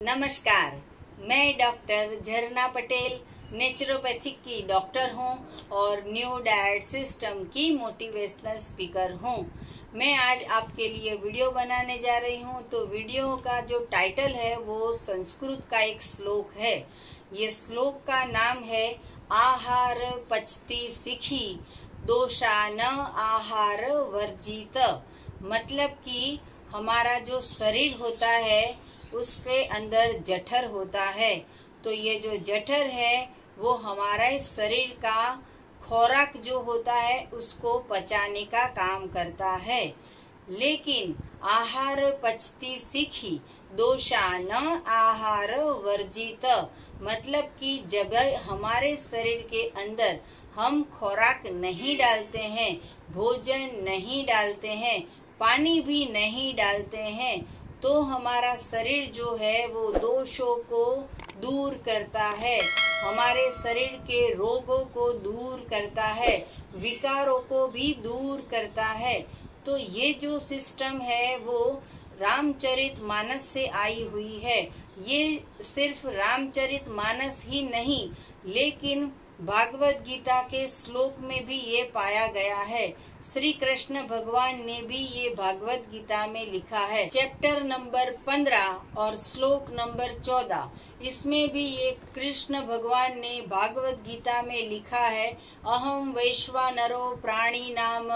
नमस्कार, मैं डॉक्टर झरना पटेल नेचुरोपैथिक की डॉक्टर हूं और न्यू डाइट सिस्टम की मोटिवेशनल स्पीकर हूं। मैं आज आपके लिए वीडियो बनाने जा रही हूं। तो वीडियो का जो टाइटल है वो संस्कृत का एक श्लोक है। ये श्लोक का नाम है आहार पचती सिखी दोषा न आहार वर्जित। मतलब कि हमारा जो शरीर होता है उसके अंदर जठर होता है। तो ये जो जठर है वो हमारे शरीर का खुराक जो होता है उसको पचाने का काम करता है। लेकिन आहार पचती सीखी दोषा न आहार वर्जित। मतलब कि जब हमारे शरीर के अंदर हम खुराक नहीं डालते हैं, भोजन नहीं डालते हैं, पानी भी नहीं डालते हैं, तो हमारा शरीर जो है वो दोषों को दूर करता है, हमारे शरीर के रोगों को दूर करता है, विकारों को भी दूर करता है। तो ये जो सिस्टम है वो रामचरितमानस से आई हुई है। ये सिर्फ रामचरितमानस ही नहीं, लेकिन भागवत गीता के श्लोक में भी ये पाया गया है। श्री कृष्ण भगवान ने भी ये भागवत गीता में लिखा है। चैप्टर नंबर 15 और श्लोक नंबर 14, इसमें भी ये कृष्ण भगवान ने भागवत गीता में लिखा है, अहम वैश्वानरो प्राणी नाम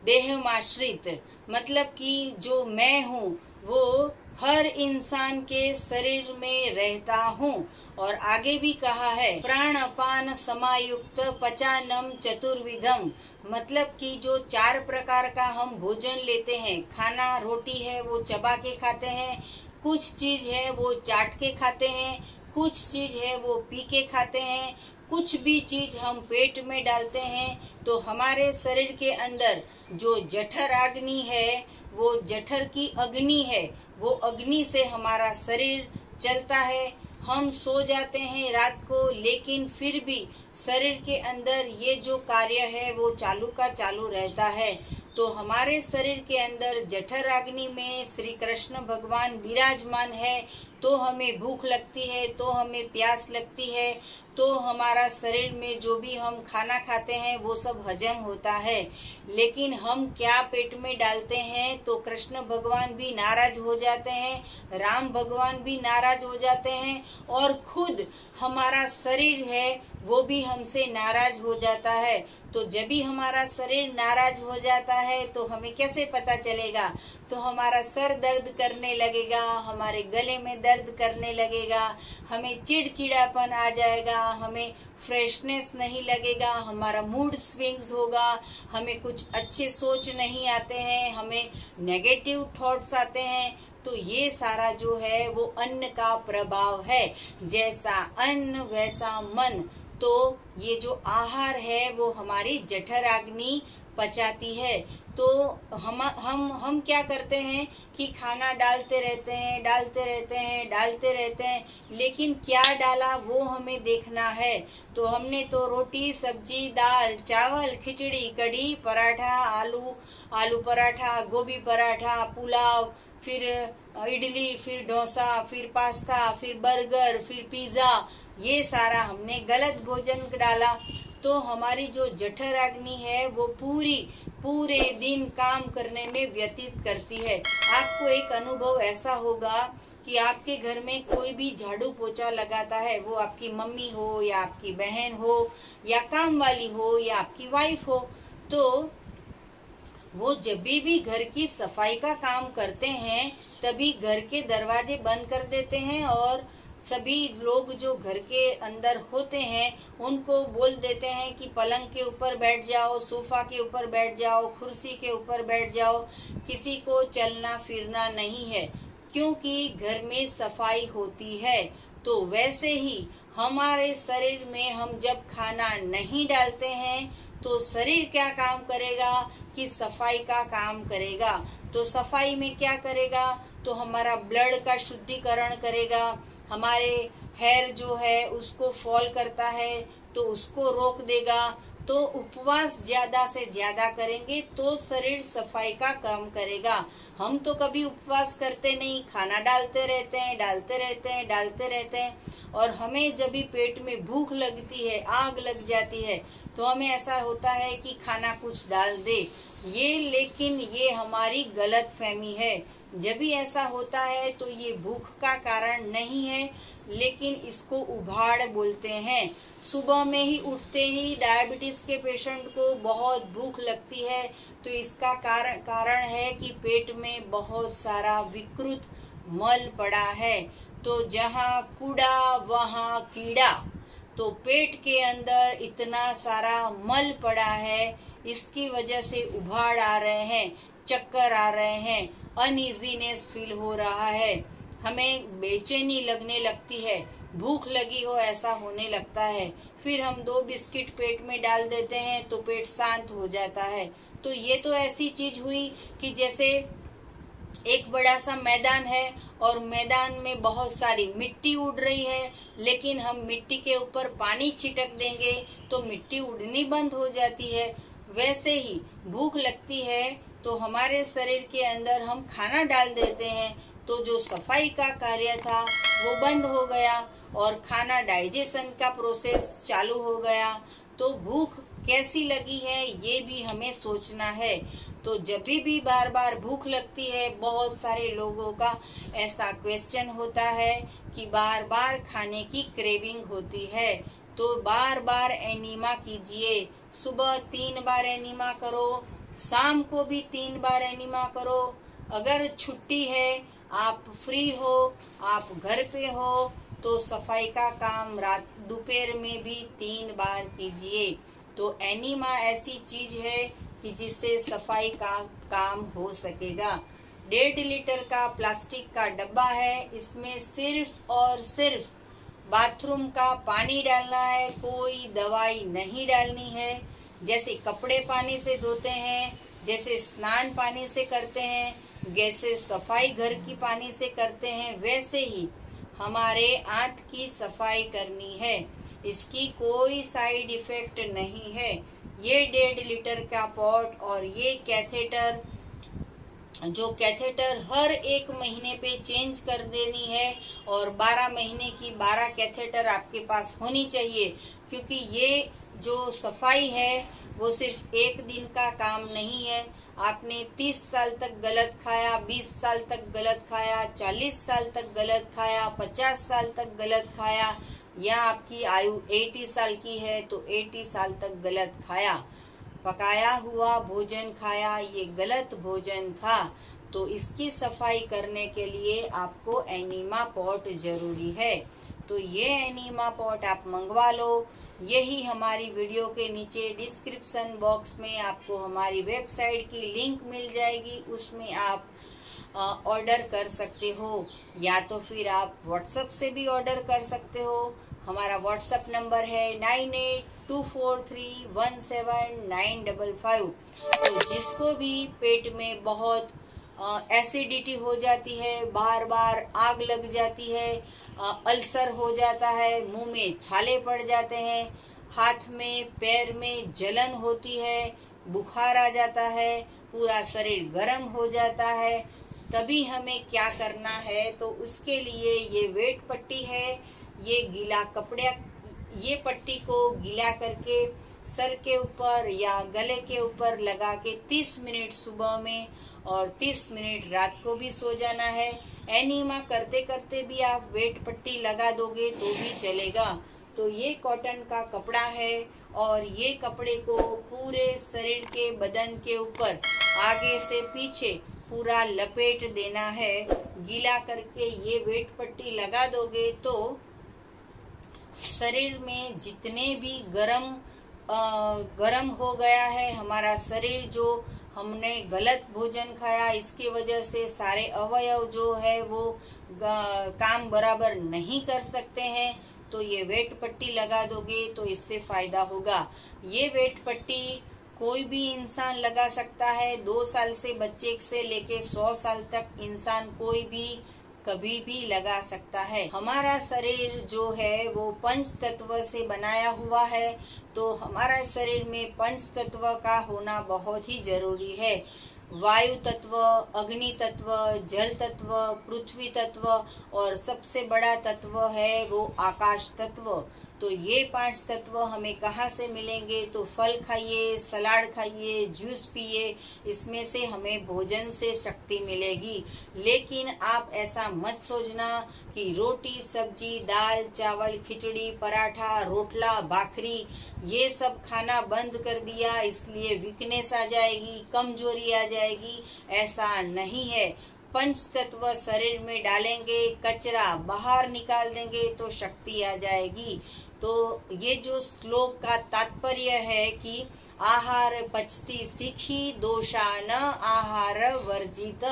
देहमाश्रित। मतलब कि जो मैं हूँ वो हर इंसान के शरीर में रहता हूँ। और आगे भी कहा है प्राण अपान समायुक्त पचानम चतुर्विधम। मतलब कि जो 4 प्रकार का हम भोजन लेते हैं, खाना रोटी है वो चबा के खाते हैं, कुछ चीज है वो चाट के खाते हैं, कुछ चीज है वो पी के खाते हैं, कुछ भी चीज हम पेट में डालते हैं। तो हमारे शरीर के अंदर जो जठर अग्नि है वो जठर की अग्नि है, वो अग्नि से हमारा शरीर चलता है। हम सो जाते हैं रात को, लेकिन फिर भी शरीर के अंदर ये जो कार्य है वो चालू का चालू रहता है। तो हमारे शरीर के अंदर जठर अग्नि में श्री कृष्ण भगवान विराजमान है। तो हमें भूख लगती है, तो हमें प्यास लगती है, तो हमारा शरीर में जो भी हम खाना खाते हैं वो सब हजम होता है। लेकिन हम क्या पेट में डालते हैं तो कृष्ण भगवान भी नाराज हो जाते हैं, राम भगवान भी नाराज हो जाते हैं, और खुद हमारा शरीर है वो भी हमसे नाराज हो जाता है। तो जब भी हमारा शरीर नाराज हो जाता है तो हमें कैसे पता चलेगा? तो हमारा सर दर्द करने लगेगा, हमारे गले में दर्द करने लगेगा, हमें चिड़चिड़ापन आ जाएगा, हमें फ्रेशनेस नहीं लगेगा, हमारा मूड स्विंग्स होगा, हमें कुछ अच्छे सोच नहीं आते हैं, हमें नेगेटिव थॉट्स आते हैं। तो ये सारा जो है वो अन्न का प्रभाव है। जैसा अन्न वैसा मन। तो ये जो आहार है वो हमारी जठर अग्नि पचाती है। तो हम क्या करते हैं कि खाना डालते रहते हैं, लेकिन क्या डाला वो हमें देखना है। तो हमने तो रोटी सब्जी दाल चावल खिचड़ी कढ़ी पराठा आलू पराठा गोभी पराठा पुलाव, फिर इडली, फिर डोसा, फिर पास्ता, फिर बर्गर, फिर पिज्जा, ये सारा हमने गलत भोजन डाला। तो हमारी जो जठर अग्नि है वो पूरे दिन काम करने में व्यतीत करती है। आपको एक अनुभव ऐसा होगा कि आपके घर में कोई भी झाड़ू पोछा लगाता है, वो आपकी मम्मी हो या आपकी बहन हो या काम वाली हो या आपकी वाइफ हो, तो वो जब भी घर की सफाई का काम करते हैं तभी घर के दरवाजे बंद कर देते हैं और सभी लोग जो घर के अंदर होते हैं उनको बोल देते हैं कि पलंग के ऊपर बैठ जाओ, सोफा के ऊपर बैठ जाओ, कुर्सी के ऊपर बैठ जाओ। किसी को चलना फिरना नहीं है, क्योंकि घर में सफाई होती है। तो वैसे ही हमारे शरीर में हम जब खाना नहीं डालते हैं तो शरीर क्या काम करेगा कि सफाई का काम करेगा। तो सफाई में क्या करेगा? तो हमारा ब्लड का शुद्धिकरण करेगा, हमारे हेयर जो है उसको फॉल करता है तो उसको रोक देगा। तो तो उपवास ज्यादा से ज्यादा करेंगे तो शरीर सफाई का काम करेगा। हम तो कभी उपवास करते नहीं, खाना डालते रहते हैं और हमें जब भी पेट में भूख लगती है, आग लग जाती है, तो हमें ऐसा होता है कि खाना कुछ डाल दे। लेकिन ये हमारी गलत फहमी है। जब भी ऐसा होता है तो ये भूख का कारण नहीं है, लेकिन इसको उभाड़ बोलते हैं। सुबह में ही उठते ही डायबिटीज के पेशेंट को बहुत भूख लगती है, तो इसका कारण है कि पेट में बहुत सारा विकृत मल पड़ा है। तो जहाँ कूड़ा वहाँ कीड़ा। तो पेट के अंदर इतना सारा मल पड़ा है, इसकी वजह से उभाड़ आ रहे हैं, चक्कर आ रहे हैं, अनइजीनेस फील हो रहा है, हमें बेचैनी लगने लगती है, भूख लगी हो ऐसा होने लगता है। फिर हम 2 बिस्किट पेट में डाल देते हैं तो पेट शांत हो जाता है। तो ये तो ऐसी चीज हुई कि जैसे एक बड़ा सा मैदान है और मैदान में बहुत सारी मिट्टी उड़ रही है, लेकिन हम मिट्टी के ऊपर पानी छिटक देंगे तो मिट्टी उड़नी बंद हो जाती है। वैसे ही भूख लगती है तो हमारे शरीर के अंदर हम खाना डाल देते हैं, तो जो सफाई का कार्य था वो बंद हो गया और खाना डाइजेशन का प्रोसेस चालू हो गया। तो भूख कैसी लगी है ये भी हमें सोचना है। तो जब भी बार बार भूख लगती है, बहुत सारे लोगों का ऐसा क्वेश्चन होता है कि बार बार खाने की क्रेविंग होती है, तो बार बार एनीमा कीजिए। सुबह 3 बार एनीमा करो, शाम को भी 3 बार एनीमा करो। अगर छुट्टी है, आप फ्री हो, आप घर पे हो, तो सफाई का काम रात दोपहर में भी 3 बार कीजिए। तो एनीमा ऐसी चीज है कि जिससे सफाई का काम हो सकेगा। 1.5 लीटर का प्लास्टिक का डब्बा है, इसमें सिर्फ और सिर्फ बाथरूम का पानी डालना है, कोई दवाई नहीं डालनी है। जैसे कपड़े पानी से धोते हैं, जैसे स्नान पानी से करते हैं, जैसे सफाई घर की पानी से करते हैं, वैसे ही हमारे आंत की सफाई करनी है। इसकी कोई साइड इफेक्ट नहीं है। ये 1.5 लीटर का पॉट और ये कैथेटर, जो कैथेटर हर 1 महीने पे चेंज कर देनी है और 12 महीने की 12 कैथेटर आपके पास होनी चाहिए, क्योंकि ये जो सफाई है वो सिर्फ 1 दिन का काम नहीं है। आपने 30 साल तक गलत खाया, 20 साल तक गलत खाया, 40 साल तक गलत खाया, 50 साल तक गलत खाया, या आपकी आयु 80 साल की है तो 80 साल तक गलत खाया, पकाया हुआ भोजन खाया, ये गलत भोजन था। तो इसकी सफाई करने के लिए आपको एनीमा पॉट जरूरी है। तो ये एनीमा पॉट आप मंगवा लो। यही हमारी वीडियो के नीचे डिस्क्रिप्शन बॉक्स में आपको हमारी वेबसाइट की लिंक मिल जाएगी, उसमें आप ऑर्डर कर सकते हो, या तो फिर आप व्हाट्सएप से भी ऑर्डर कर सकते हो। हमारा व्हाट्सएप नंबर है 9824317955। तो जिसको भी पेट में बहुत एसिडिटी हो जाती है, बार बार आग लग जाती है, अल्सर हो जाता है, मुंह में छाले पड़ जाते हैं, हाथ में पैर में जलन होती है, बुखार आ जाता है, पूरा शरीर गर्म हो जाता है, तभी हमें क्या करना है? तो उसके लिए ये वेट पट्टी है, ये गीला कपड़ा, ये पट्टी को गीला करके सर के ऊपर या गले के ऊपर लगा के 30 मिनट सुबह में और 30 मिनट रात को भी सो जाना है। एनीमा करते करते भी आप वेट पट्टी लगा दोगे तो भी चलेगा। तो ये कॉटन का कपड़ा है और ये कपड़े को पूरे शरीर के बदन के ऊपर आगे से पीछे पूरा लपेट देना है। गीला करके ये वेट पट्टी लगा दोगे तो शरीर में जितने भी गरम हो गया है हमारा शरीर, जो हमने गलत भोजन खाया इसकी वजह से सारे अवयव जो है वो काम बराबर नहीं कर सकते हैं, तो ये वेट पट्टी लगा दोगे तो इससे फायदा होगा। ये वेट पट्टी कोई भी इंसान लगा सकता है, 2 साल से बच्चे से लेके 100 साल तक इंसान कोई भी कभी भी लगा सकता है। हमारा शरीर जो है वो पंच तत्व से बनाया हुआ है, तो हमारा शरीर में पंच तत्व का होना बहुत ही जरूरी है। वायु तत्व, अग्नि तत्व, जल तत्व, पृथ्वी तत्व और सबसे बड़ा तत्व है वो आकाश तत्व। तो ये 5 तत्व हमें कहाँ से मिलेंगे? तो फल खाइए, सलाद खाइए, जूस पिए, इसमें से हमें भोजन से शक्ति मिलेगी। लेकिन आप ऐसा मत सोचना कि रोटी, सब्जी, दाल, चावल, खिचड़ी, पराठा, रोटला, भाखरी ये सब खाना बंद कर दिया इसलिए वीकनेस आ जाएगी, कमजोरी आ जाएगी। ऐसा नहीं है। पंच तत्व शरीर में डालेंगे, कचरा बाहर निकाल देंगे तो शक्ति आ जाएगी। तो ये जो श्लोक का तात्पर्य है कि आहार पचती सीखी, दोषा न आहार वर्जित,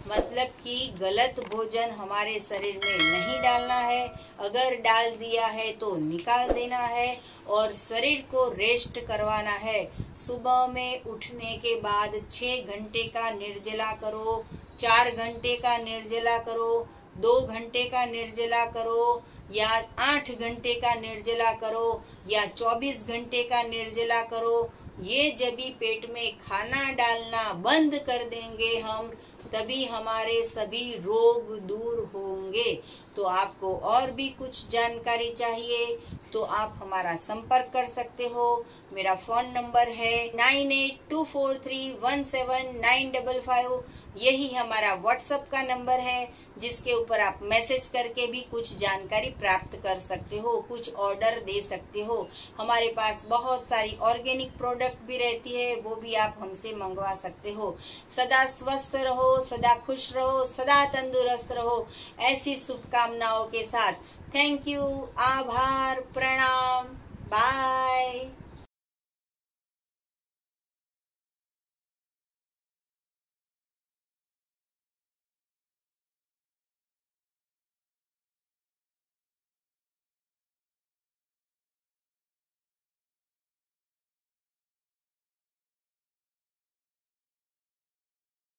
मतलब कि गलत भोजन हमारे शरीर में नहीं डालना है, अगर डाल दिया है तो निकाल देना है और शरीर को रेस्ट करवाना है। सुबह में उठने के बाद 6 घंटे का निर्जला करो, 4 घंटे का निर्जला करो, 2 घंटे का निर्जला करो, या 8 घंटे का निर्जला करो, या 24 घंटे का निर्जला करो। ये जब भी पेट में खाना डालना बंद कर देंगे हम, तभी हमारे सभी रोग दूर होंगे। तो आपको और भी कुछ जानकारी चाहिए तो आप हमारा संपर्क कर सकते हो। मेरा फोन नंबर है 9824317955। यही हमारा व्हाट्सएप का नंबर है, जिसके ऊपर आप मैसेज करके भी कुछ जानकारी प्राप्त कर सकते हो, कुछ ऑर्डर दे सकते हो। हमारे पास बहुत सारी ऑर्गेनिक प्रोडक्ट भी रहती है, वो भी आप हमसे मंगवा सकते हो। सदा स्वस्थ रहो, सदा खुश रहो, सदा तंदुरुस्त रहो, ऐसी शुभकामनाओं के साथ। थैंक यू, आभार, प्रणाम, बाय।